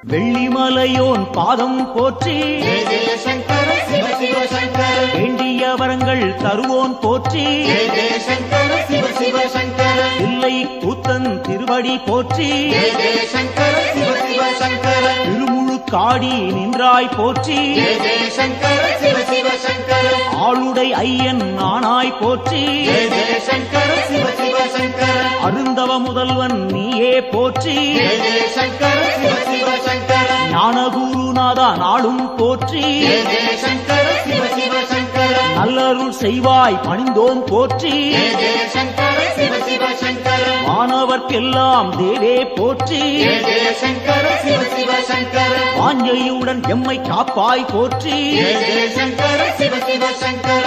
வெள்ளிமலையோன் பாதம் போற்றி ஜெய ஜெய சங்கர சிவ சிவ சங்கர வேண்டிய வரங்கள் தருவோன் போற்றி ஜெய ஜெய சங்கர சிவ சிவ சங்கர இல்லை கூத்தன் திருவடி போற்றி ஜெய ஜெய சங்கர சிவ சிவ சங்கர திருமுழு காடி நின்றாய் போற்றி ஜெய ஜெய சங்கர சிவ சிவ சங்கர ஆளுடை ஐயன் நானாய் போற்றி ஜெய ஜெய சங்கர சிவ சிவ சங்கர அருந்தவ முதல்வன் நீயே போற்றி ஜெய ஜெய சங்கர சிவ சிவ சங்கர ஞானகுருநாதா நாளும் போற்றி ஜெய ஜெய சங்கர சிவ சிவ சங்கர நல்லருள் செய்வாய் பணிந்தோம் போற்றி ஜெய ஜெய சங்கர சிவ சிவ சங்கர மாணவர்க்கெல்லாம் தேவே போற்றி ஜெய ஜெய சங்கர சிவ சிவ சங்கர வாஞ்சையுடன் எம்மை காப்பாய் போற்றி ஜெய ஜெய சங்கர சிவ சிவ சங்கர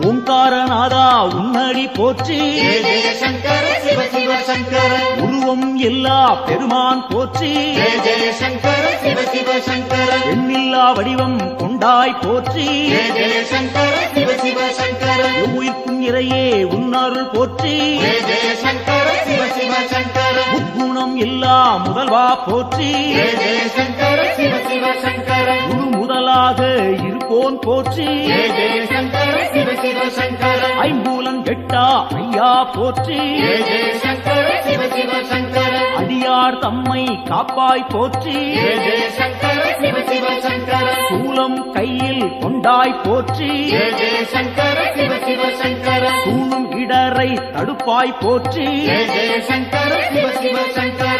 ஓங்காரநாதா உன்னடி போற்றி ஜெய ஜெய சங்கர சிவ சிவ சங்கர உருவம் எல்லா பெருமான் போற்றி ஜெய ஜெய சங்கர சிவ சிவ சங்கர எண்ணில்லா வடிவம் கொண்டாய் போற்றி ஜெய ஜெய சங்கர சிவ சிவ சங்கர உயிர்க்கும் இறையே உன்னருள் போற்றி ஜெய ஜெய சங்கர சிவ சிவ சங்கர முக்குணம் எல்லா முதல்வா போற்றி ஜெய ஜெய சங்கர சிவ சிவ சங்கர குரு முதலாக இருப்போன் போற்றி ஜெய ஜெய சங்கர சிவ சிவ சங்கர ஐம்பூலன் கெட்டா ஐயா போற்றி ஜெய ஜெய சங்கர சிவ சிவ சங்கர அடியார் தம்மை காப்பாய் போற்றி ஜெய ஜெய சங்கர சிவ சிவ சங்கர சூலம் கையில் கொண்டாய் போற்றி ஜெய ஜெய சங்கர சிவ சிவ சங்கர சூழும் இடரை தடுப்பாய் போற்றி ஜெய ஜெய சங்கர சிவ சிவ சங்கர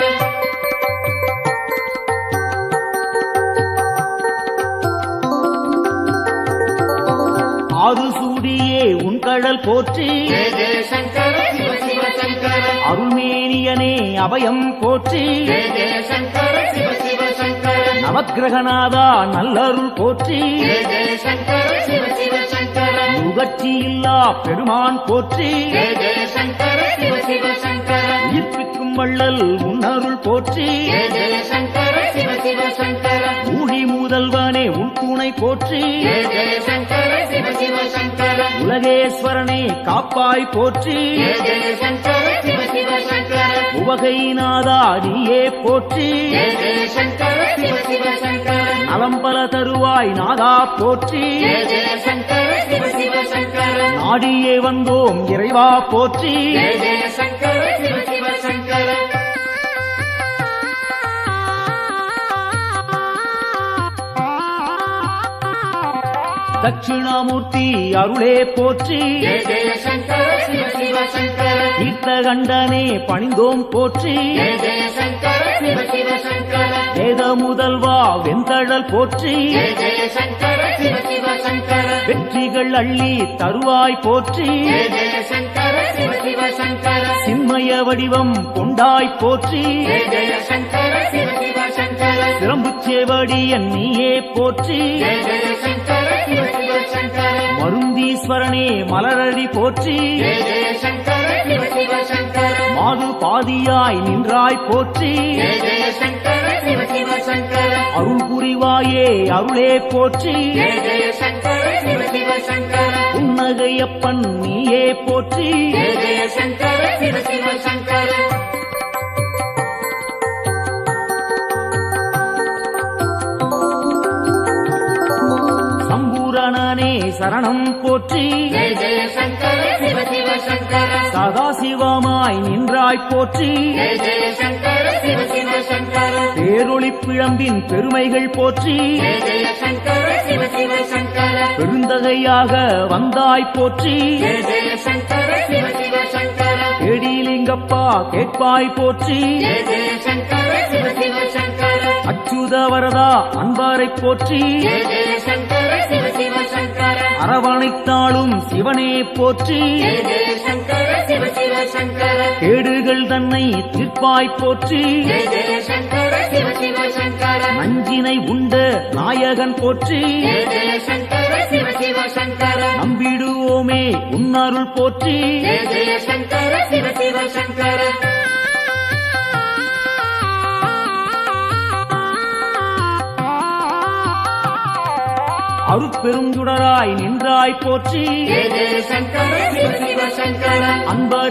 ஆறு சூடியே உன் கடல் போற்றி ஜெய ஜெய சங்கர சிவ சிவ சங்கர அருள்மேனியனே அபயம் போற்றி ஜெய ஜெய சங்கர சிவ சிவ சங்கர நவக்கிரகநாதா நல்லருள் போற்றி ஜெய ஜெய சங்கர சிவ சிவ சங்கர நுகர்ச்சி இல்லா பெருமான் போற்றி ஜெய ஜெய சங்கர சிவ சிவ சங்கர உயிர்ப்பிக்கும் வள்ளல் உன்னருள் போற்றி ஜெய ஜெய சங்கர சிவ சிவ சங்கர ஊழி முதல்வனே உன் துணை போற்றி ஜெய ஜெய சங்கர சிவ சிவ சங்கர உலகேஸ்வரனே காப்பாய் போற்றி ஜெய ஜெய சங்கர சிவ சிவ சங்கர உவகைநாதா நீயே போற்றி ஜெய ஜெய சங்கர சிவ சிவ சங்கர நலம்பல தருவாய் நாதா போற்றி ஜெய ஜெய சங்கர சிவ சிவ சங்கர நாடியே வந்தோம் இறைவா போற்றி ஜெய ஜெய சங்கர சிவ சிவ சங்கர தட்சிணாமூர்த்தி அருளே போற்றி ஜெய ஜெய சங்கர சிவ சிவ சங்கர தீர்த்தகண்டனே பணிந்தோம் போற்றி ஜெய ஜெய சங்கர சிவ சிவ சங்கர வேத முதல்வா வெந்தழல் போற்றி ஜெய ஜெய சங்கர சிவ சிவ சங்கர வெற்றிகள் அள்ளி தருவாய் போற்றி ஜெய ஜெய சங்கர சிவ சிவ சங்கர சின்மய வடிவம் கொண்டாய் போற்றி ஜெய ஜெய சங்கர சிவ சிவ சங்கர சிரம்புச்சேவடியன் நீயே போற்றி ஜெய ஜெய சங்கர சிவ சிவ சங்கர மருந்தீஸ்வரனே மலரடி போற்றி ஜெய ஜெய சங்கர சிவ சிவ சங்கர மாது பாதியாய் நின்றாய் போற்றி ஜெய ஜெய சங்கர சிவ சிவ சங்கர அருள் புரிவாயே அருளே போற்றி ஜெய ஜெய சங்கர சிவ சிவ சங்கர புன்னகையப்பன் நீயே போற்றி ஜெய ஜெய சங்கர சிவ சிவ சங்கர சம்பூரணனே சரணம் போற்றி ஜெய ஜெய சங்கர சிவ சிவ சங்கர சதாசிவமாய் நின்றாய் போற்றி ஜெய ஜெய சங்கர சிவ சிவ சங்கர பேரொளி பிழம்பின் பெருமைகள் போற்றி ஜெய ஜெய சங்கர சிவ சிவ சங்கர பெருந்தகையாக வந்தாய் போற்றி ஜெய ஜெய சங்கர சிவ சிவ சங்கர கேடிலிங்கப்பா கேட்பாய் போற்றி ஜெய ஜெய சங்கர சிவ சிவ சங்கர அச்சுத வரதா அன்பாரை போற்றி ஜெய ஜெய சங்கர சிவ சிவ சங்கர அரவணைத்தாளும் சிவனே போற்றி ஜெய ஜெய சங்கர சிவ சிவ சங்கர கேடுகள் தன்னை தீர்ப்பாய் போற்றி ஜெய ஜெய சங்கர சிவ சிவ சங்கர நஞ்சினை உண்ட நாயகன் போற்றி ஜெய ஜெய சங்கர சிவ சிவ சங்கர நம்பிடுவோமே உன்னருள் போற்றி ஜெய ஜெய சங்கர சிவ சிவ சங்கர அருட்பெருஞ்சுடராய் நின்றாய் போற்றி ஜெய ஜெய சங்கர சிவ சிவ சங்கர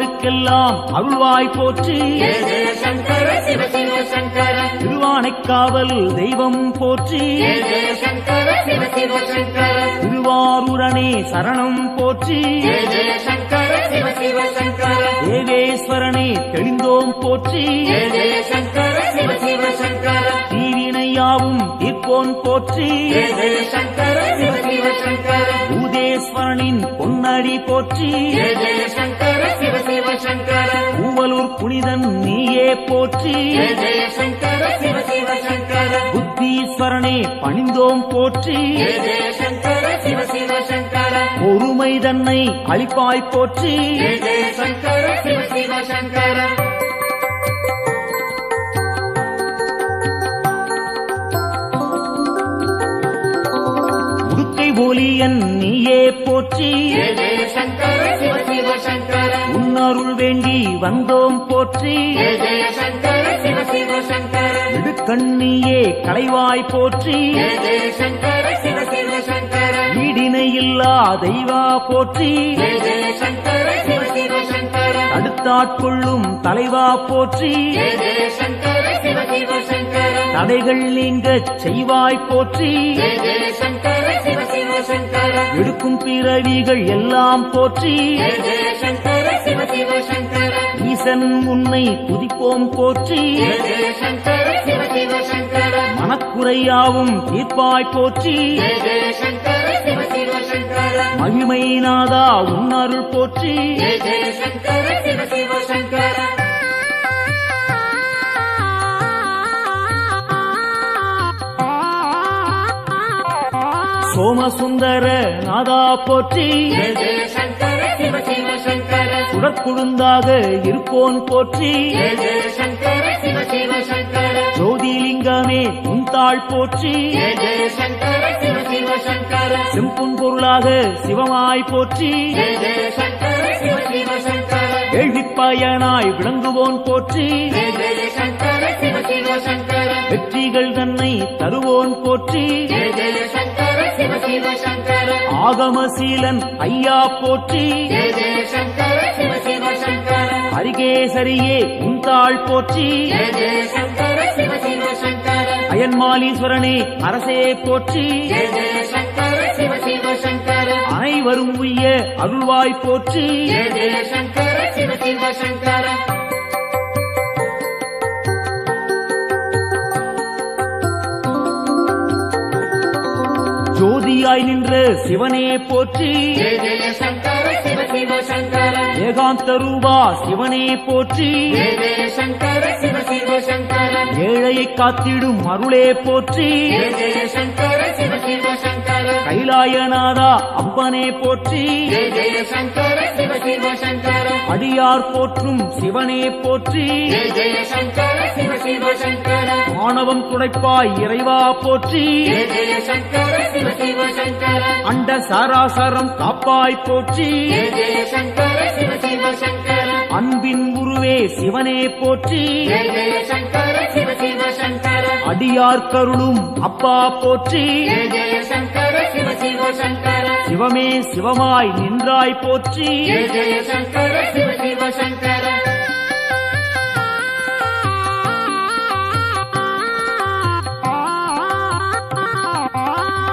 தேவருக்கெல்லாம் அருள்வாய் போற்றி ஜெய ஜெய சங்கர சிவ சிவ சங்கர திருவானைக்காவல் தெய்வம் போற்றி ஜெய ஜெய சங்கர சிவ சிவ சங்கர திருவாரூரணே சரணம் போற்றி ஜெய ஜெய சங்கர சிவ சிவ சங்கர தேவேஸ்வரனே தெளிந்தோம் போற்றி ஜெய ஜெய சங்கர சிவ சிவ சங்கர தீவினையாவும் தீர்ப்போன் போற்றி ஜெய ஜெய சங்கர சிவ சிவ சங்கர பூதேஸ்வரனின் பொன்னடி போற்றி ஜெய ஜெய சங்கர சிவ சிவ சங்கர பூவலூர் புனிதன் நீயே போற்றி ஜெய ஜெய சங்கர சிவ சிவ சங்கர புத்தீஸ்வரனே பணிந்தோம் போற்றி ஜெய ஜெய சங்கர சிவ சிவ சங்கர பொறுமை தன்னை அளிப்பாய் போற்றி ஜெய ஜெய சங்கர சிவ சிவ சங்கர உடுக்கை ஒலியன் நீயே போற்றி ஜெய ஜெய சங்கர சிவ சிவ சங்கர உன்னருள் வேண்டி வந்தோம் போற்றி ஜெய ஜெய சங்கர சிவ சிவ சங்கர இடுக்கண்ணியே களைவாய் போற்றி ஜெய ஜெய சங்கர சிவ சிவ சங்கர ஈடிணையில்லா தெய்வா போற்றி ஜெய ஜெய சங்கர சிவ சிவ சங்கர அடுத்தாட்கொள்ளும் தலைவா போற்றி ஜெய ஜெய சங்கர சிவ சிவ சங்கர தடைகள் நீங்கச் செய்வாய் போற்றி ஜெய ஜெய சங்கர சிவ சிவ சங்கர எடுக்கும் பிறவிகள் எல்லாம் போற்றி ஜெய ஜெய சங்கர சிவ சிவ சங்கர ஈசன் உன்னை துதிப்போம் போற்றி ஜெய ஜெய சங்கர சிவ சிவ சங்கர மனக்குறையாவும் தீர்ப்பாய் போற்றி ஜெய ஜெய சங்கர சிவ சிவ சங்கர மகிமைநாதா உன்னருள் போற்றி ஜெய ஜெய சங்கர சிவ சிவ சங்கர சோமசுந்தர நாதா போற்றி ஜெய ஜெய சங்கர சிவ சிவ சங்கர சுடற்குழுந்தாக இருப்போன் போற்றி ஜெய ஜெய சங்கர சிவ சிவ சங்கர ஜோதிலிங்கமே உந்தாள் போற்றி ஜெய ஜெய சங்கர சிவ சிவ சங்கர செம்பொன் பொருளாக சிவமாய் போற்றி ஜெய ஜெய சங்கர சிவ சிவ சங்கர கேள்விப்பயனாய் விளங்குவோன் போற்றி ஜெய ஜெய சங்கர சிவ சிவ சங்கர வெற்றிகள் தன்னை தருவோன் போற்றி ஜெய ஜெய சங்கர சிவ சிவ சங்கர ஆகமசீலன் ஐயா போற்றி ஜெய ஜெய சங்கர சிவ சிவ சங்கர ஹரிகேசரியே உந்தாள் போற்றி ஜெய ஜெய சங்கர சிவ சிவ சங்கர அயன்மாலீஸ்வரனே அரசே போற்றி ஜெய ஜெய சங்கர சிவ சிவ சங்கர அனைவரும் உய்ய அருள்வாய் போற்றி ஜெய ஜெய சங்கர சிவ சிவ சங்கர ஜோதியாய் நின்ற சிவனே போற்றி ஜெய ஜெய சங்கர சிவ சிவ சங்கர ஏகாந்த ரூபா சிவனே போற்றி ஜெய ஜெய சங்கர சிவ சிவ சங்கர ஏழையை காத்திடும் அருளே போற்றி ஜெய ஜெய சங்கர சிவ சிவ சங்கர கைலாயநாதா அப்பனே போற்றி ஜெய ஜெய சங்கர சிவ சிவ சங்கர அடியார் போற்றும் சிவனே போற்றி ஜெய ஜெய சங்கர சிவ சிவ சங்கர ஆணவம் துடைப்பாய் இறைவா போற்றி ஜெய ஜெய சங்கர சிவ சிவ சங்கர அண்ட சாராசரம் காப்பாய் போற்றி ஜெய ஜெய சங்கர சிவ சிவ சங்கர அன்பின் உருவே சிவனே போற்றி ஜெய ஜெய சங்கர சிவ சிவ சங்கர அடியார் கருளும் அப்பா போற்றி ஜெய ஜெய சங்கர சிவ சிவ சங்கர சிவமே சிவமாய் நின்றாய் போற்றி ஜெய ஜெய சங்கர சிவ சிவ சங்கர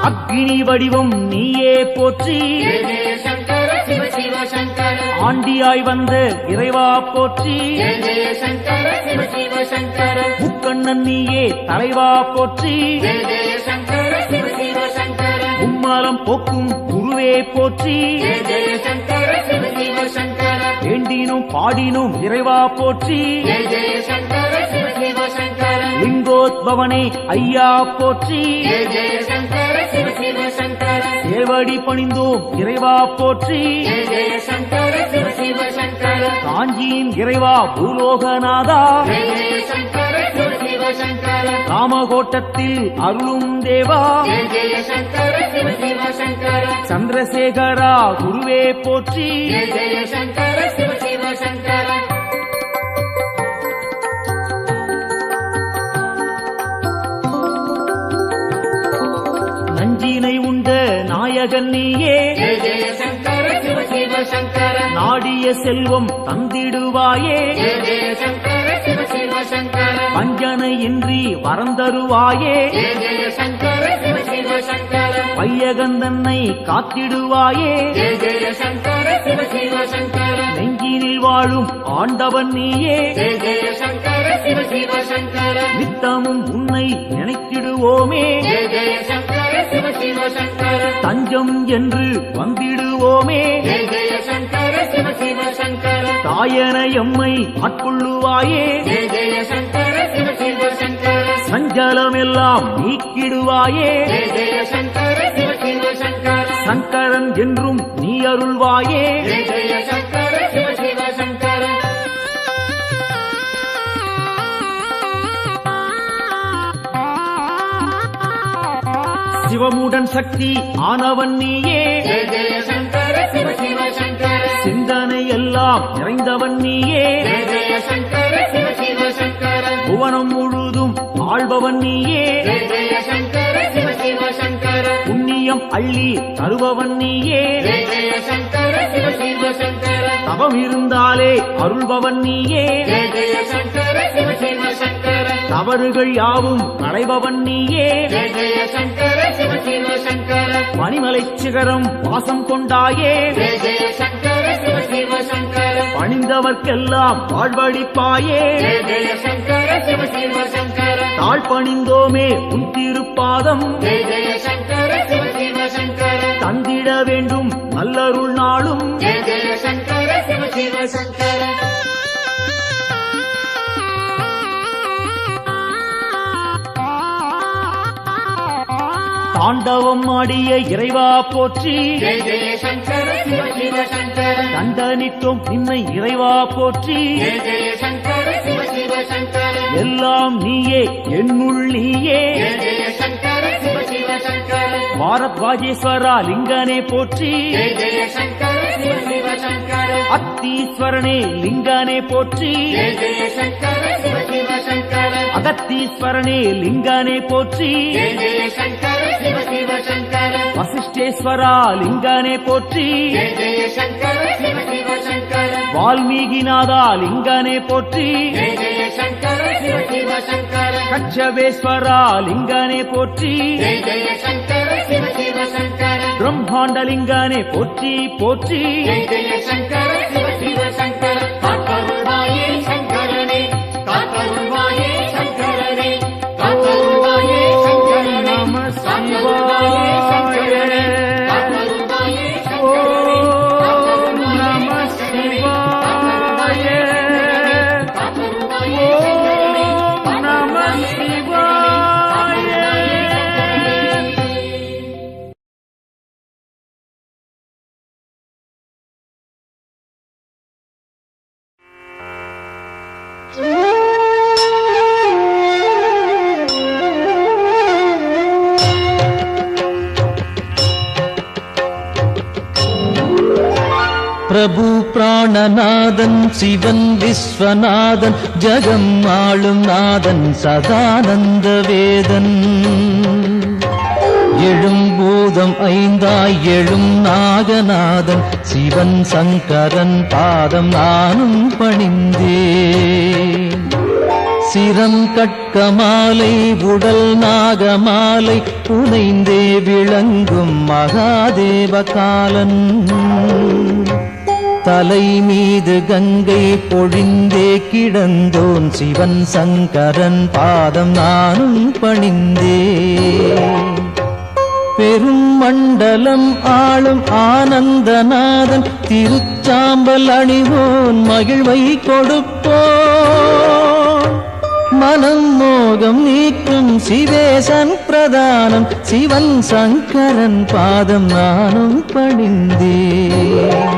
அக்னி வடிவம் நீயே போற்றி ஜெய ஜெய சங்கர சிவ சிவ சங்கர ஆண்டியாய் வந்த இறைவா போற்றி ஜெய ஜெய சங்கர சிவ சிவ சங்கர முக்கண்ணன் நீயே தலைவா போற்றி ஜெய ஜெய சங்கர சிவ சிவ சங்கர மும்மலம் போக்கும் குருவே போற்றி ஜெய ஜெய சங்கர சிவ சிவ சங்கர வேண்டினும் பாடினும் இறைவா போற்றி ஜெய ஜெய சங்கர சிவ சிவ சங்கர லிங்கோத்பவனே ஐயா போற்றி ஜெய ஜெய சங்கர சிவ சிவ சங்கர சேவடி பணிந்தோம் இறைவா போற்றி ஜெய ஜெய சங்கர சிவ சிவ சங்கர காஞ்சியின் இறைவா பூலோகநாதா ஜெய ஜெய சங்கர சிவ சிவ சங்கர காமகோட்டத்தில் அருளும் தேவா ஜெய ஜெய சங்கர சிவ சிவ சங்கர சந்திரசேகரா குருவே போற்றி ஜெய ஜெய சங்கர சிவ சிவ சங்கர நஞ்சினை உண்ட நாயகன் நீயே ஜெய ஜெய சங்கர சிவ சிவ சங்கர நாடிய செல்வம் தந்திடுவாயே ஜெய ஜெய சங்கர சிவ சிவ சங்கர வஞ்சனையின்றி வரந்தருவாயே ஜெய ஜெய சங்கர சிவ சிவ சங்கர வையகந்தன்னை காத்திடுவாயே ஜெய ஜெய சங்கர சிவ சிவ சங்கர நெஞ்சினில் வாழும் ஆண்டவன் நீயே ஜெய ஜெய சங்கர சிவ சிவ சங்கர நித்தமும் உன்னை நினைத்திடுவோமே ஜெய ஜெய சங்கர சிவ சிவ சங்கர தஞ்சம் என்று வந்திடுவோமே ஜெய ஜெய சங்கர சிவ சிவ சங்கர தாயன எம்மை ஆட்கொள்ளுவாயே ஜெய ஜெய சங்கர சிவ சிவ சங்கர சஞ்சலமெல்லாம் நீக்கிடுவாயே ஜெய ஜெய சங்கர சிவ சிவ சங்கர சங்கரன் என்றும் நீ அருள்வாயே ஜெய ஜெய சங்கர சிவ சிவ சங்கர சிவமுடன் சக்தி ஆனவன் நீயே ஜெய ஜெய சங்கர சிவ சிவ சங்கர சிந்தனை எல்லாம் நிறைந்தவன் நீயே ஜெய ஜெய சங்கர சிவ சிவ சங்கர புவனம் முழுதும் ஆள்பவன் நீயே ஜெய ஜெய சங்கர சிவ சிவ சங்கர புண்ணியம் அள்ளி தருபவன் நீயே ஜெய ஜெய சங்கர சிவ சிவ சங்கர தவம் இருந்தாலே அருள்பவன் நீயே ஜெய ஜெய சங்கர சிவ சிவ சங்கர தவறுகள் யாவும் களைபவன் நீயே ஜெய ஜெய சங்கர சிவ சிவ சங்கர பனிமலை சிகரம் வாசம் கொண்டாயே ஜெய ஜெய சங்கர சிவ சிவ சங்கர பணிந்தவர்க்கெல்லாம் வாழ்வழிப்பாயே ஜெய ஜெய சங்கர சிவ சிவ சங்கர தாழ் பணிந்தோமே உன் திருப்பாதம் ஜெய ஜெய சங்கர சிவ சிவ சங்கர தந்திட வேண்டும் நல்லருள் நாளும் ஜெய ஜெய சங்கர சிவ சிவ சங்கர தாண்டவம் ஆடிய இறைவா போற்றி ஜெய ஜெய சங்கர சிவ சிவ சங்கர தண்டனிட்டோம் நின்னை இறைவா போற்றி ஜெய ஜெய சங்கர சிவ சிவ சங்கர எல்லாம் நீயே என்னுள் நீயே ஜெய ஜெய சங்கர சிவ சிவ சங்கர பாரத்வாஜேஸ்வரா லிங்கனே போற்றி ஜெய ஜெய சங்கர சிவ சிவ சங்கர அத்தீஸ்வரனே லிங்கனே போற்றி ஜெய ஜெய சங்கர சிவ சிவ சங்கர அகத்தீஸ்வரனே லிங்கனே போற்றி ஜெய ஜெய சங்கர சிவ சிவ சங்கர வசிஷ்டேஸ்வரா லிங்கனே போற்றி ஜெய ஜெய சங்கர சிவ சிவ சங்கர வால்மீகிநாதா லிங்கனே போற்றி ஜெய ஜெய சங்கர சிவ சிவ சங்கர கச்சவேஸ்வரா லிங்கனே போற்றி ஜெய ஜெய சங்கர சிவ சிவ சங்கர பிரம்மாண்டலிங்கனே போற்றி போற்றி ஜெய ஜெய சங்கர சிவ சிவ சங்கர காத்தருள்வாயே சங்கரனே காத்தருள்வாயே சங்கரனே காத்தருள்வாயே சங்கரனே நம காத்தருள்வாயே சங்கரனே சிவாய காத்தருள்வாயே ஓம் சங்கரனே நம சிவாய காத்தருள்வாயே ஓம் நம சிவாய பிரபு பிராணநாதன் சிவன் விஸ்வநாதன் ஜகம் ஆளும் நாதன் சதானந்த வேதன் எழும் பூதம் ஐந்தாய் எழும் நாகநாதன் சிவன் சங்கரன் பாதம் நானும் பணிந்தேன் சிரம் கட்கமாலை உடல் நாகமாலை புனைந்தே விளங்கும் மகாதேவ காலன் தலை மீது கங்கை பொழிந்தே கிடந்தோன் சிவன் சங்கரன் பாதம் நானும் பணிந்தேன் பெரும் மண்டலம் ஆளும் ஆனந்தநாதன் திருச்சாம்பல் அணிவோன் மகிழ்வை கொடுப்போன் மனம் மோகம் நீக்கும் சிவேசன் பிரதானம் சிவன் சங்கரன் பாதம் நானும் பணிந்தேன்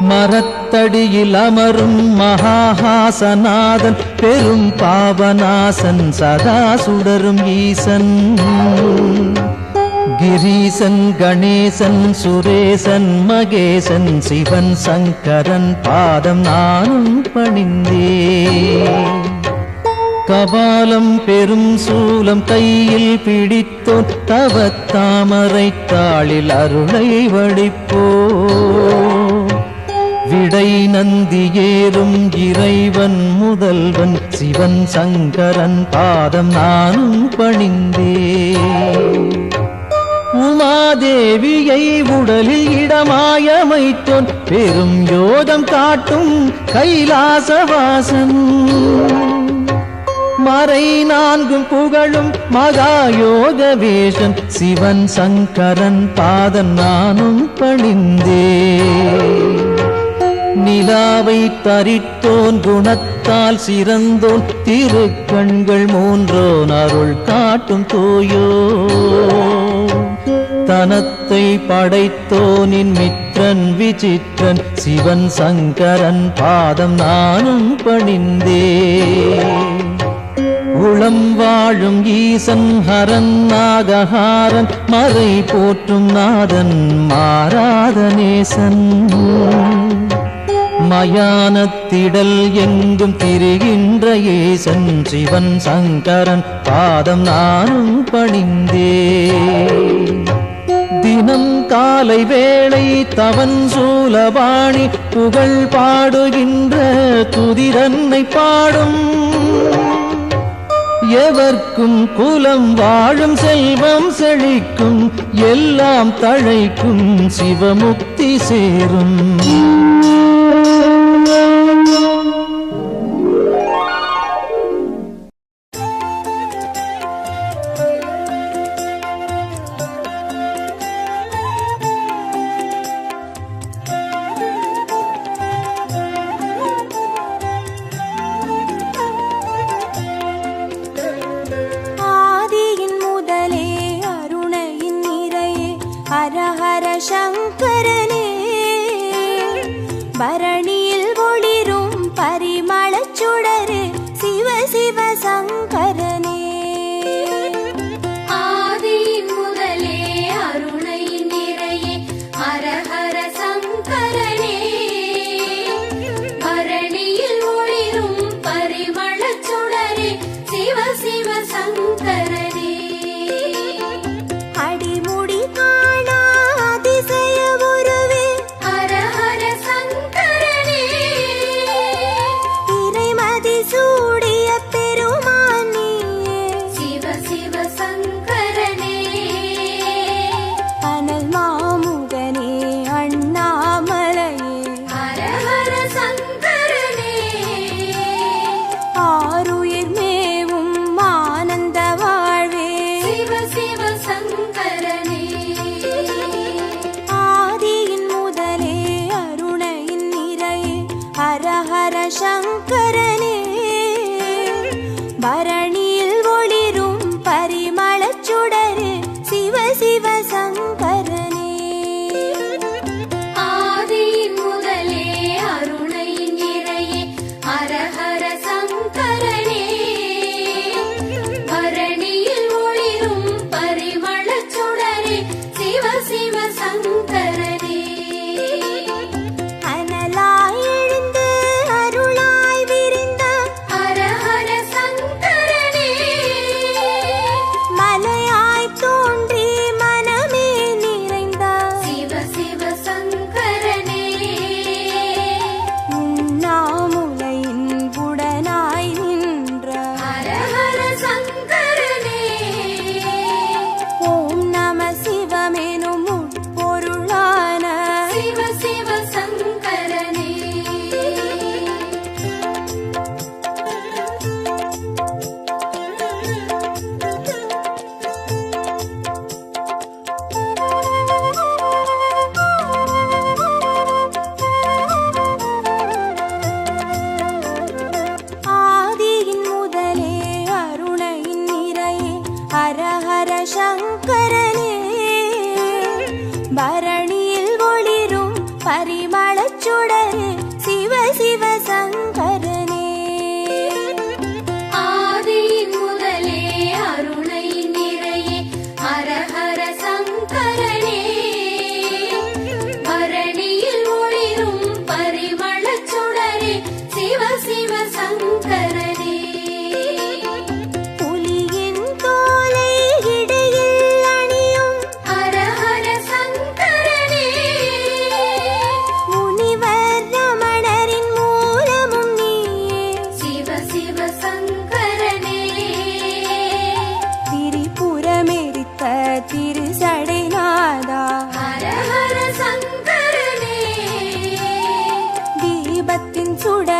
மரத்தடியில் அமரும் மகாஹாசநாதன் பெரும் பாவநாசன் சதா சுடரும் ஈசன் கிரீசன் கணேசன் சுரேசன் மகேசன் சிவன் சங்கரன் பாதம் நானும் பணிந்தேன் கபாலம் பெரும் சூலம் கையில் பிடித்தோன் தவத்தாமரை தாளில் அருளை வடிப்போ இடை நந்தி ஏறும் இறைவன் முதல்வன் சிவன் சங்கரன் பாதம் நானும் பணிந்தேன். உமாதேவியை உடலில் இடமாயமைத்தோன் பெரும் யோகம் காட்டும் கைலாசவாசன். மறை நான்கும் புகழும் மகாயோக வேஷன் சிவன் சங்கரன் பாதம் நானும் பணிந்தேன். நிலாவை தரித்தோன் குணத்தால் சிறந்தோன் திருக்கண்கள் மூன்றோன் அருள் காட்டும் தூயோ. தனத்தை படைத்தோனின் மித்திரன் விசித்திரன் சிவன் சங்கரன் பாதம் நானும் பணிந்தேன். உளம் வாழும் ஈசன் ஹரன் நாகஹாரன் மறை போற்றும் நாதன் மாறாத நேசன். மயானத்திடல் எங்கும் திரிகின்ற ஏசன் சிவன் சங்கரன் பாதம் நானும் பணிந்தேன். தினம் காலை வேளை தவன் சூலபாணி புகழ் பாடுகின்ற துதிரன்னை பாடும். எவர்க்கும் குலம் வாழும் செல்வம் செழிக்கும் எல்லாம் தழைக்கும் சிவமுக்தி சேரும். சங்கரனே பரணியில் ஒளிரும் பரிமளச் சுடரே சிவ சிவ சங்கரனே. ஆதியின் முதலே அருணையின் நிறையே ஹர ஹர சங்கரனே. பரணியில் ஒளிரும் பரிமளச் சுடரே சிவ சிவ சங்கரனே. அடிமுடி காணா அதிசய உருவே ஹர ஹர சங்கரனே. இறைமதி சூடிய பெருமானியே சிவ சிவ சங்கரனே. அனல் மாமுகனே அண்ணாமலையே ஹர ஹர சங்கரனே. ஆருயிர் மேவும் ஆனந்த வாழ்வே சிவ சிவ சங்கரனே. ஆதியின் முதலே அருணையின் நிறையே ஹர ஹர சங்கரனே. பரணியில் ஒளிரும் பரிமளச் சுடரே சிவ சிவ சங்கரனே. ஆதியின் முதலே அருணையின் நிறையே ஹர ஹர சங்கரனே. பரணியில் ஒளிரும் பரிமளச் சுடரே சிவ சிவ சங்கரனே. அனலாய் எழுந்து அருளாய் விரிந்து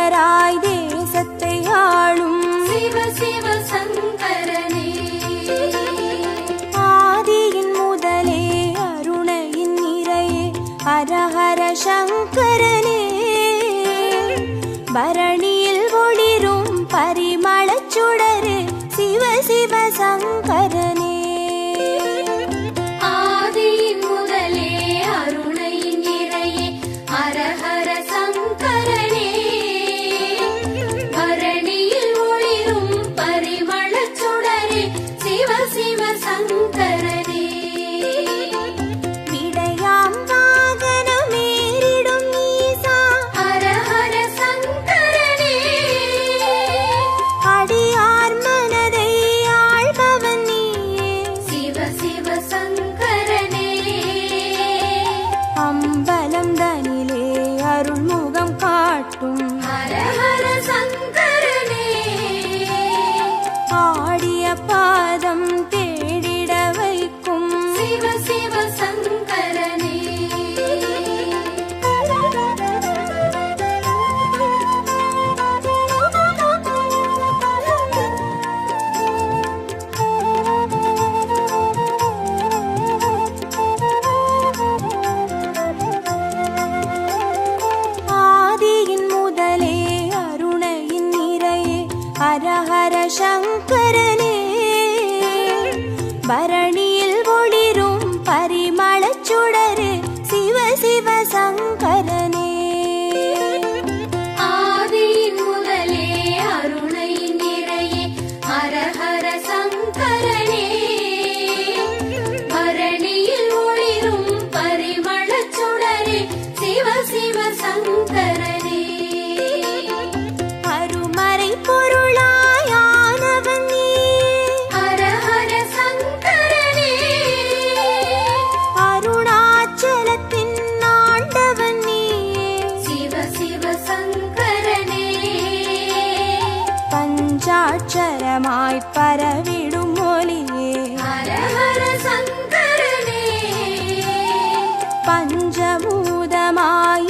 சுடராய் தேசத்தை ஆளும் சிவ சிவ சங்கரனே ஆதியின் முதலே அருணையின் நிறையே ஹரஹர சங்கரனே பரணியில் ஒளிரும் பரிமளச் சுடரே சிவ சிவ சங்கரனே ஆதியின் முதலே அருணையின் நிறையே ஹர ஹர சங்கரனே பரணியில் ஒளிரும் பரிமளச் சுடரே சிவ சிவ சங்கரனே விடையாம் வாகனமேறிடும் ஈசா ஹர ஹர சங்கரனே அடியார் மனதை ஆள்பவன் நீயே சிவ சிவ சங்கரனே அம்பலம் தனிலே அருள்முகம் காட்டும் ஹர ஹர சங்கரனே ஆடிய பாதம் தேடிட வைக்கும் சிவ சிவ சங்கரனே ஆதியின் முதலே அருணையின் நிறையே ஹரஹர சங்கரனே பரணியில் ஒளிரும் பரிமளச் சுடரே சிவ சிவ சங்கரனே ஆதியின் முதலே அருணையின் நிறையே ஹர ஹர சங்கரனே பரணியில் ஒளிரும் பரிமளச் சுடரே சிவ சிவ சங்கரனே அருமறை பொருளாயானவன் நீயே ஹர ஹர சங்கரனே அருணாச்சலத்தின் ஆண்டவன் நீயே சிவ சிவ சங்கரனே பஞ்சாட்சரமாய் பரவிடும் ஒளியே ஹர ஹர சங்கரனே பஞ்சபூதமாய்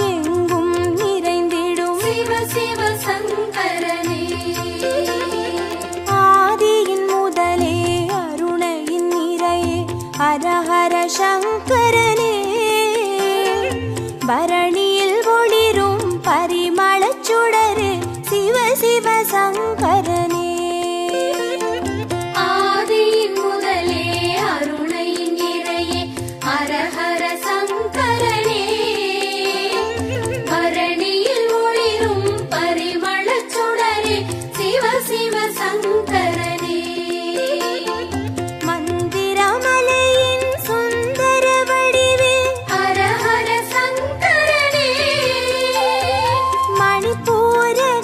எங்கும் நிறைந்திடும் சிவ சிவ சங்கரனே ஆதியின் முதலே அருணையின் நிறையே ஹரஹர சங்கரனே பரணியில் ஒளிரும் பரிமளச் சுடரே சிவ சிவ சங்கரனே ஆதியின் முதலே அருணையின் நிறையே ஹர ஹர சங்கரனே பரணியில் ஒளிரும் பரிமளச் சுடரே சிவ சிவ சங்கரனே மந்திரமலையின் சுந்தர வடிவே ஹர ஹர சங்கரனே மணிப்பூரகமாய்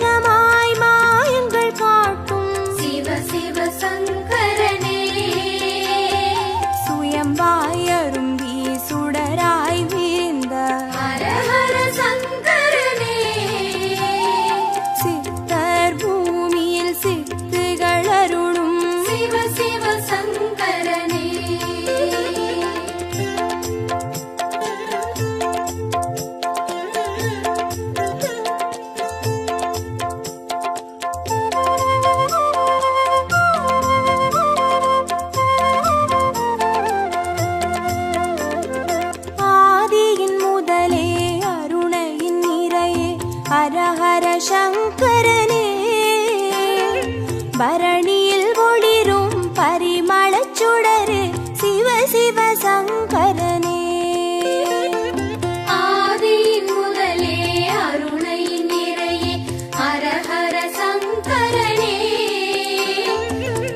மாயங்கள் காட்டும் சிவ சிவ சங்கரனே சுயம்பாய் அரும்பி சுடராய் வீழ்ந்த ஹர ஹர சங்கரனே சித்தர் பூமியில் சித்துகள் அருளும் சிவ சிவ சங்கரனே ஆதியின் முதலே அருணையின் நிறையே ஹரஹர சங்கரனே பரணியில் ஒளிரும் பரிமளச் சுடரே சிவ சிவ சங்கரனே ஆதியின் முதலே அருணையின் நிறையே ஹர ஹர சங்கரனே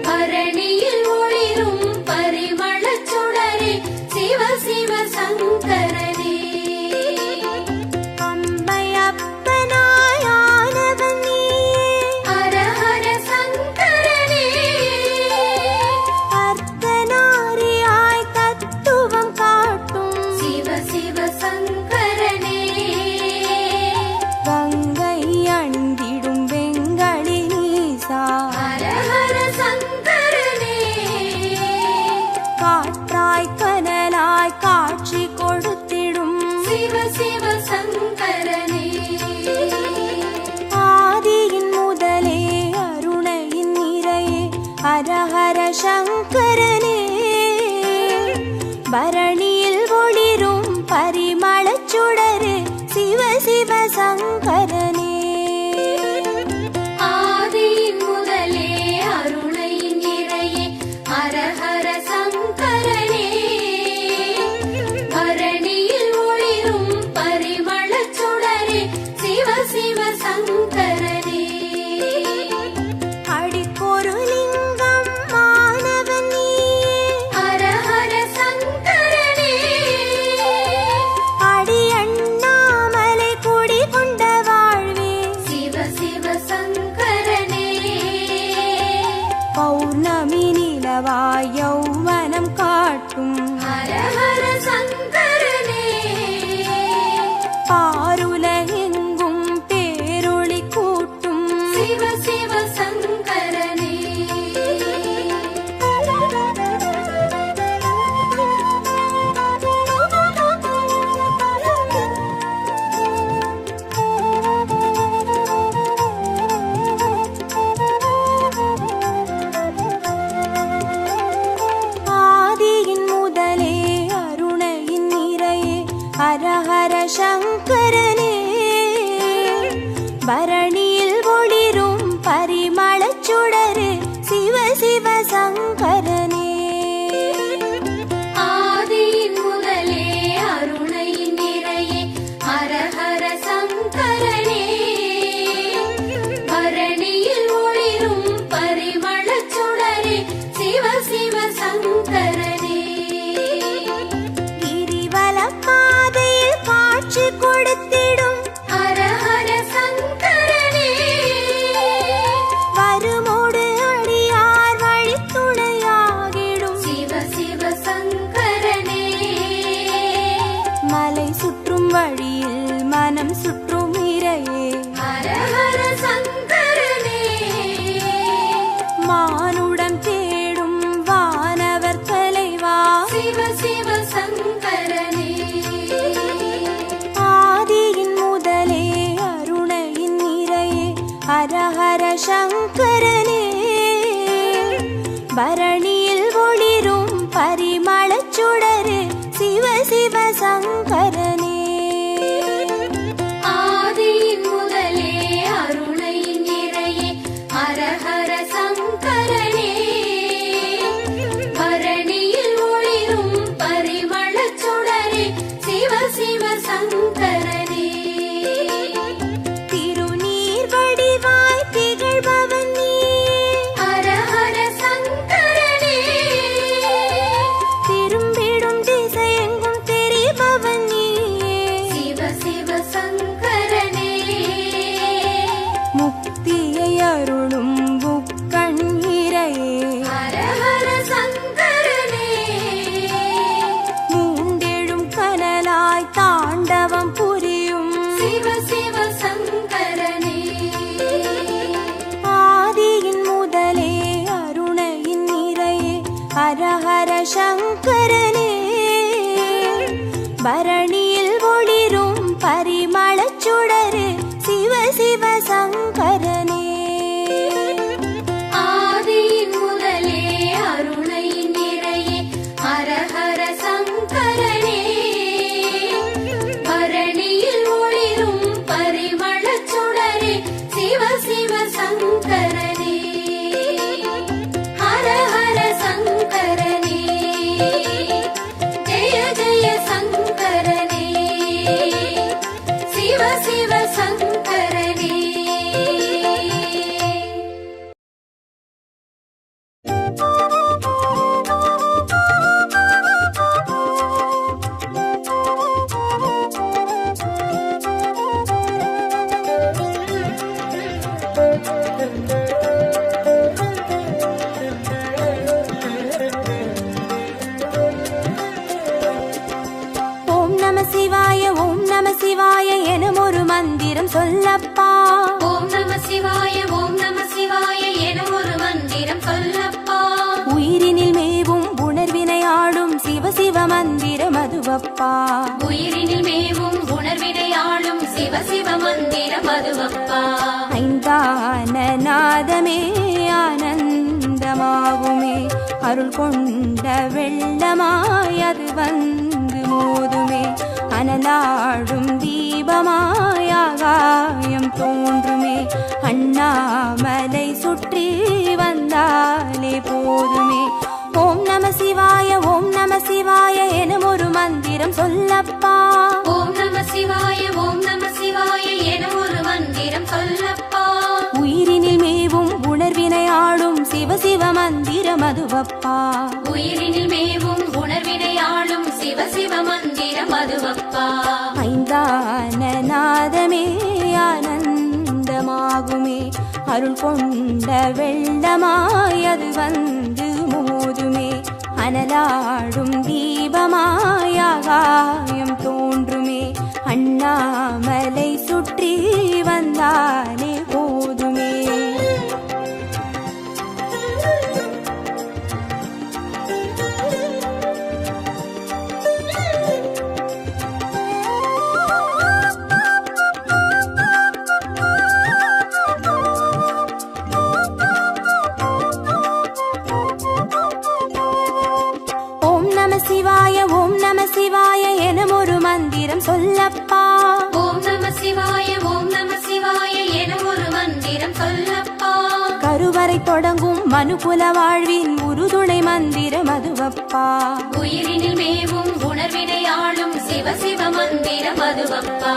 பரணியில் ஒளிரும் பரிமளச் சுடரே சிவ சிவ சங்கரனே அம்மையப்பனாய் ஆனவன் நீயே ஹர ஹர சங்கரனே சங்கரனே. அடிக்கொரு லிங்கம் மாணவன் நீயே, ஹர ஹர சங்கரனே. அடி அண்ணாமலை குடி கொண்ட வாழ்வே, சிவ சிவ சங்கரனே. பௌர்ணமி நிலவாய் யௌவனம் காட்டும் ஹர ஹர சங்கரனே. பாருலகெங்கும் பேரொளி கூட்டும் சிவ சிவ சங்கரனே. ஆதியின் முதலே அருணையின் நிறையே ஹர ஹர சங்கரனே. பரணியில் ஒளிரும் பரிமளச் சுடரு சிவ சிவ சங்கரனே. ஆதியின் முதலே அருணையின் நிறையே ஹர ஹர சங்கரனே. பரணியில் ஒளிரும் பரிமளச் சுடரே சிவ சிவ சங்கரனே. கிரிவல பாதையில் காட்சி கொடுத்திடும் ஹர ஹர சங்கரனே. வருமோடு அடியார் வழித்துணையாகிடும் சிவ சிவ சங்கரனே. மலை சுற்றும் வழியில் மனம் சுற்றும் இறையே ஹர ஹர சங்கரனே. மானுடம் தேடும் வானவர் தலைவா சிவ சிவ சங்கரனே. ஆதியின் முதலே அருணையின் நிறையே ஹர ஹர சங்கரனே. பரணியில் ஒளிரும் பரிமளச் சுடரு சிவ சிவ சங்கரனே. ஆதியின் முதலே அருணையின் நிறையே ஹர ஹர சங்கரனே. பரணியில் ஒளிரும் பரிமளச் சுடரே சிவ சிவ சங்கரனே. திருநீர் வடிவாய் திகழ்பவன் நீயே, ஹர ஹர சங்கரனே. திரும்பிடும் திசையெங்கும் தெரிபவன் நீயே, சிவ சிவ சங்கரனே. முக்தியை அருளும் முக்கண் இறையே ஹர ஹர சங்கரனே. மூண்டெழும் கனலாய் தாண்டவம் புரியும் சிவ சிவ சங்கரனே. ஆதியின் முதலே அருணையின் நிறையே ஹர ஹர சங்கரனே. பரணியில் ஒளிரும் பரிமளச் சுடரு சிவ சிவ சங்கரனே. ஆதியின் முதலே அருணையின் நிறையே ஹர ஹர சங்கரனே. பரணியில் ஒளிரும் பரிமளச் சுடரே சிவ சிவ சங்கரனே. ஹர ஹர சங்கரனே. ஜெய ஜெய சங்கரனே. சிவ சிவ சங்கரனே. ஓம் நம சிவாய ஓம் நம சிவாய எனும் ஒரு மந்திரம் சொல்லப்பா. ஓம் நம சிவாய ஓம் நம சிவாய என ஒரு மந்திரம் சொல்லப்பா. உயிரினில் மேவும் உணர்வினை ஆளும் சிவ சிவ மந்திரம் அதுவப்பா. உயிரினில் மேவும் உணர்வினையாளும் சிவ சிவ மந்திரம் அதுவப்பா. ஐந்தான நாதமே ஆனந்தமாகுமே, அருள் கொண்ட வெள்ளமாய் அது வந்து மோதுமே. அனலாடும் தீபமாய் ஆகாயம் தோன்றுமே. அண்ணாமலை சுற்றி வந்தாலே போதுமே. ஓம் நம சிவாய ஓம் நம சிவாய எனும் ஒரு மந்திரம் சொல்லப்பா. ஓம் நம சிவாய ஓம் நம சிவாய என ஒரு மந்திரம் சொல்ல அதுவப்பா. உயிரினில் மேவும் உணர்வினை ஆளும் சிவ சிவ மந்திரம் அதுவப்பா. ஐந்தான நாதமே ஆனந்தமாகுமே, அருள் கொண்ட வெள்ளமாய் அது வந்து மோதுமே, அனலாடும் தீபமாய் ஆகாயம் தோன்றுமே, அண்ணாமலை சுற்றி வந்தாலே போதுமே. சிவாய ஓம் நம சிவாய எனும் ஒரு மந்திரம் சொல்லப்பா. ஓம் நம சிவாய ஓம் நம சிவாய எனும் ஒரு மந்திரம் சொல்லப்பா. கருவறை தொடங்கும் மனுகுல வாழ்வின் உறுதுணை மந்திரம் அதுவப்பா. உயிரினில் மேவும் உணர்வினை ஆளும் சிவ சிவ மந்திரம் அதுவப்பா.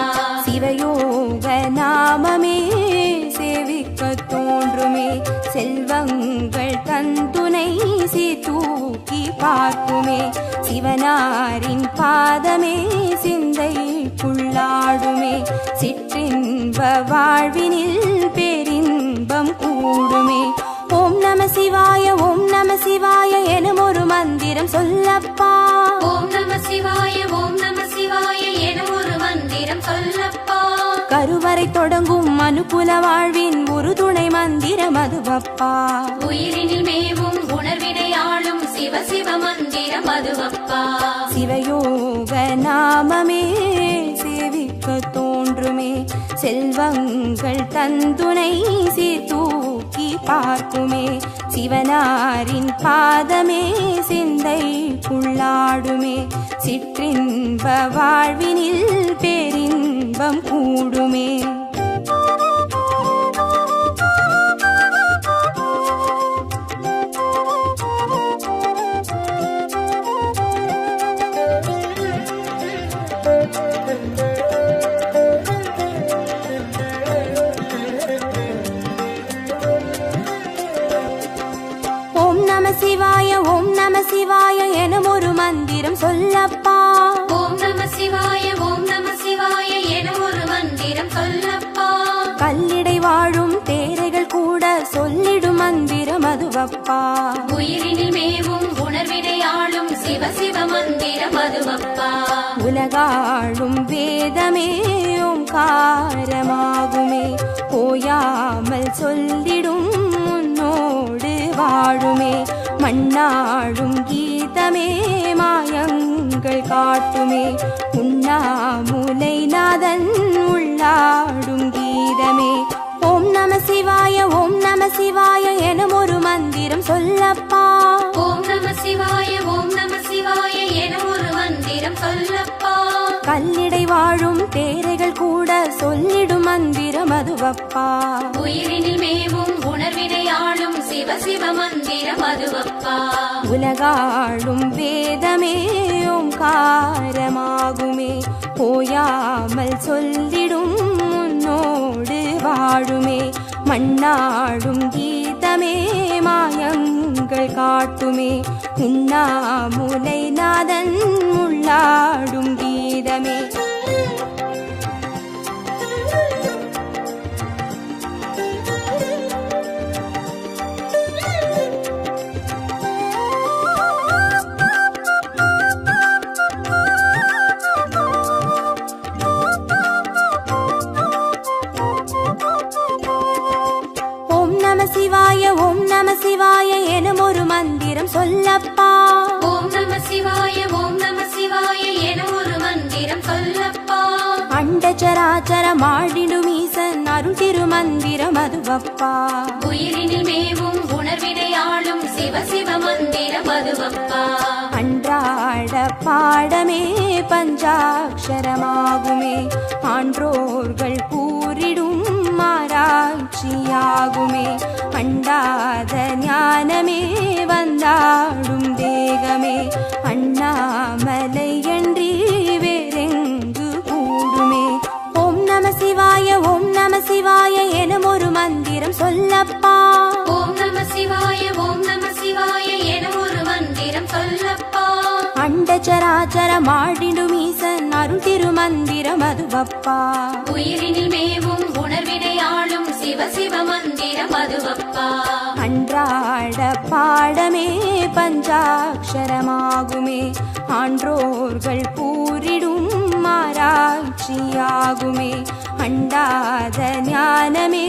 சிவயோக நாமமே சேவிக்க தோன்றுமே, செல்வங்கள் தந்துணை தூக்கி பார்க்குமே, சிவனாரின் பாதமே சிந்தைக்குள்ளாடுமே, சிற்றின்ப வாழ்வினில் பேரின்பம் கூடுமே. ஓம் நம சிவாய ஓம் நம சிவாய எனும் ஒரு மந்திரம் சொல்லப்பா. ஓம் நம சிவாய ஓம் நம சிவாய எனும் ஒரு மந்திரம் சொல்லப்பா. கருவறை தொடங்கும் மனுகுல வாழ்வின் ஒரு துணை மந்திரம் அதுவப்பா. உயிரினில் மேவும் உணர்வினை ஆளும் சிவ சிவ மந்திரம் அதுவப்பா. சிவயோக நாமமே சேவிக்க தோன்றுமே, செல்வங்கள் தந்துணை தூக்கி பார்க்குமே, சிவனாரின் பாதமே சிந்தைக்குள்ளாடுமே, சிற்றின்ப வாழ்வினில் பேரின்பம் கூடுமே. சிவாய ஓம் நம சிவாய எனும் ஒரு மந்திரம் சொல்லப்பா. ஓம் நம சிவாய ஓம் நம சிவாய எனும் ஒரு மந்திரம் சொல்லப்பா. கல்லிடை வாழும் தேரைகள் கூட சொல்லிடும் மந்திரம் அதுவப்பா. உயிரினில் மேவும் உணர்வினை ஆளும் சிவ சிவ மந்திரம் அதுவப்பா. உலகாளும் வேதமே ஓங்காரமாகுமே, ஓயாமல் சொல்லிடும் உன்னோடு வாழுமே, மண்ணாடும் கீதமே மாயங்கள் காட்டுமே, உண்ணாமுலை நாதன் உள்ளாடும் கீதமே. ஓம் நம சிவாய ஓம் நம சிவாய எனும் ஒரு மந்திரம் சொல்லப்பா. ஓம் நம சிவாய ஓம் நம சிவாய எனும் ஒரு மந்திரம் சொல்லப்பா. கல்லிடை வாழும் தேரைகள் கூட சொல்லிடும் மந்திரம் அதுவப்பா. உயிரினில் மேவும் உணர்வினை ஆளும் சிவ சிவ மந்திரம் அதுவப்பா. உலகாளும் வேதமே ஓங்காரமாகுமே, ஓயாமல் சொல்லிடும் உன்னோடு வாழுமே, மண்ணாடும் கீதமே மாயங்கள் காட்டுமே, உண்ணாமுலை நாதன் உள்ளாடும் கீதமே. சிவாய ஓம் நம சிவாய எனும் ஒரு மந்திரம் சொல்லப்பா. ஓம் நம சிவாய ஓம் நம சிவாய எனும் ஒரு மந்திரம் சொல்லப்பா. அண்டச்சராச்சர மாடிடும் ஈசன் அருள் திருமந்திரம் அதுவப்பா. உயிரினில் மேவும் உணர்வினை ஆளும் சிவ சிவ மந்திரம் அதுவப்பா. அன்றாட பாடமே பஞ்சாட்சரமாகுமே, ஆன்றோர்கள் கூறிடும் ஆராய்ச்சியாகுமே, அண்டாத ஞானமே வந்தாடும் தேகமே, அண்ணாமலை என்றி வேறெங்கு கூடுமே. ஓம் நம சிவாய ஓம் நம சிவாய எனும் ஒரு மந்திரம் சொல்லப்பா. ஓம் நம சிவாய ஓம் நம சிவாய நடமாடிடும் ஈசன் அருள் திருமந்திரம் அதுவப்பா. உயிரினில் மேவும் உணர்வினை ஆளும் சிவ சிவ மந்திரம் அதுவப்பா. அன்றாட பாடமே பஞ்சாட்சரமாகுமே, ஆன்றோர்கள் கூறிடும் ஆராய்ச்சியாகுமே. அண்டாத ஞானமே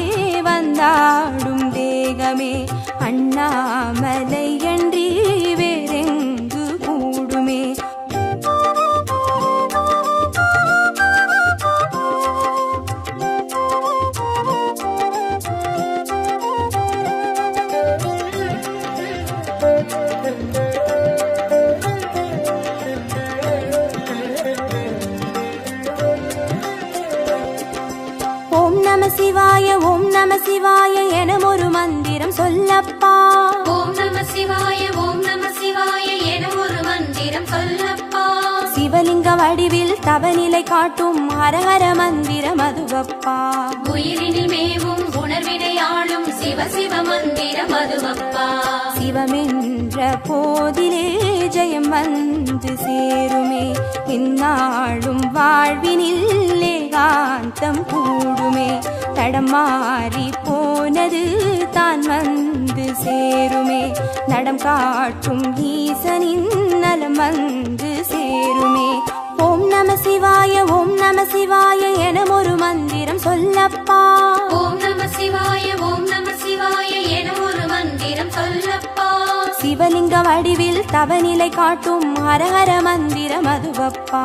வந்தாடும் தேகமே, அண்ணாமலை அன்றி வேறெங்கு கூடுமே. ஓம் நம சிவாய ஓம் நம சிவாய என ஒரு மந்திரம் சொல்லப்பா. ஓம் நம சிவாய ஓம் நம சிவாய என ஒரு மந்திரம் சொல்லப்பா. சிவலிங்க வடிவில் தவநிலை காட்டும் ஹரஹர மந்திரம் அதுவப்பா. உயிரினில் மேவும் உணர்வினை ஆளும் சிவ சிவ மந்திரம் அதுவப்பா. சிவமென்ற போதிலே ஜெயம் வந்து சேருமே, இந்நாளும் வாழ்வினில் ஏகாந்தம் கூடுமே. தடம் மாறி போனது தான் வந்து சேருமே, நடம் காட்டும் ஈசனின் நலம் வந்து சேருமே. ஓம் நம சிவாய ஓம் நம சிவாய என ஒரு மந்திரம் சொல்லப்பா. ஓம் நம சிவாய ஓம் நம சிவாய என ஒரு மந்திரம் சொல்லப்பா. சிவலிங்க வடிவில் தவநிலை காட்டும் ஹரஹர மந்திரம் அதுவப்பா.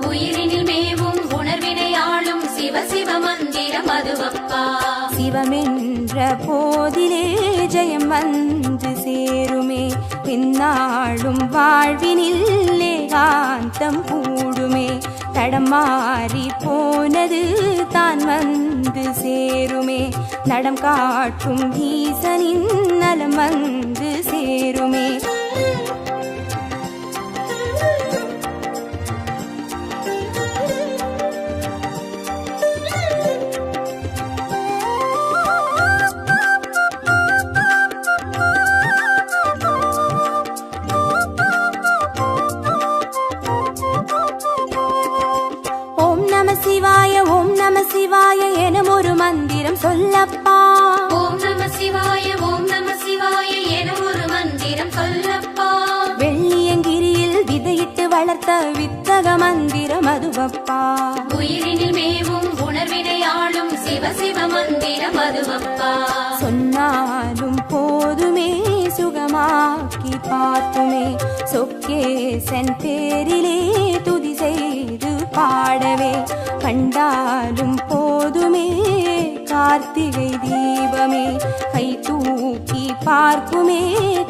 உயிரினில் மேவும் உணர்வினை ஆளும் சிவ சிவ மந்திரம் அதுவப்பா. சிவமென்ற போதிலே ஜெயம் வந்து சேருமே, பின்னாளும் வாழ்வினில் ஏகாந்தம் கூடுமே. தடம் மாறி போனது தான் வந்து சேருமே, நடம் காட்டும் ஈசனின் நலம் வந்து சேருமே. ஓம் நம சிவாய ஓம் நம சிவாய என ஒரு மந்திரம் சொல்லப்பா. ஓம் நம சிவாய ஓம் நம சிவாய என ஒரு மந்திரம் சொல்லப்பா. வெள்ளியங்கிரியில் விதையிட்டு வளர்த்த வித்தக மந்திரம் அதுவப்பா. உயிரினில் மேவும் உணர்வினை ஆளும் சிவ சிவ மந்திரம் அதுவப்பா. சொன்னாலும் போதுமே சுகமாக்கி பார்த்துமே, சொக்கேசன் பேரிலே துதி செய்து பாடவே. கண்டாலும் போதுமே கார்த்திகை தீபமே, கை தூக்கி பார்க்குமே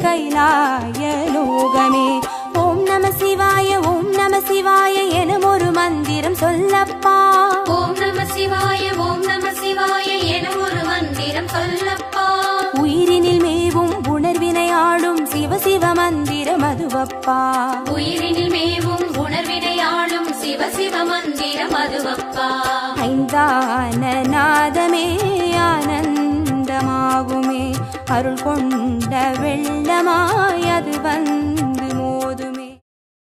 கைலாய லோகமே. ஓம் நம சிவாய ஓம் நம சிவாய என ஒரு மந்திரம் சொல்லப்பா. ஓம் நம சிவாய ஓம் நம சிவாய என ஒரு மந்திரம் சொல்லப்பா. உயிரினில் மேவும் உணர்வினை ஆளும் சிவ சிவ மந்திரம் அதுவப்பா. உயிரினில் மேவும் உணர்வினை ஆளும் சிவ சிவ மந்திரம் அதுவப்பா. ஐந்தான நாதமே ஆனந்தமாகுமே, அருள் கொண்ட வெள்ளமாய் அது வந்து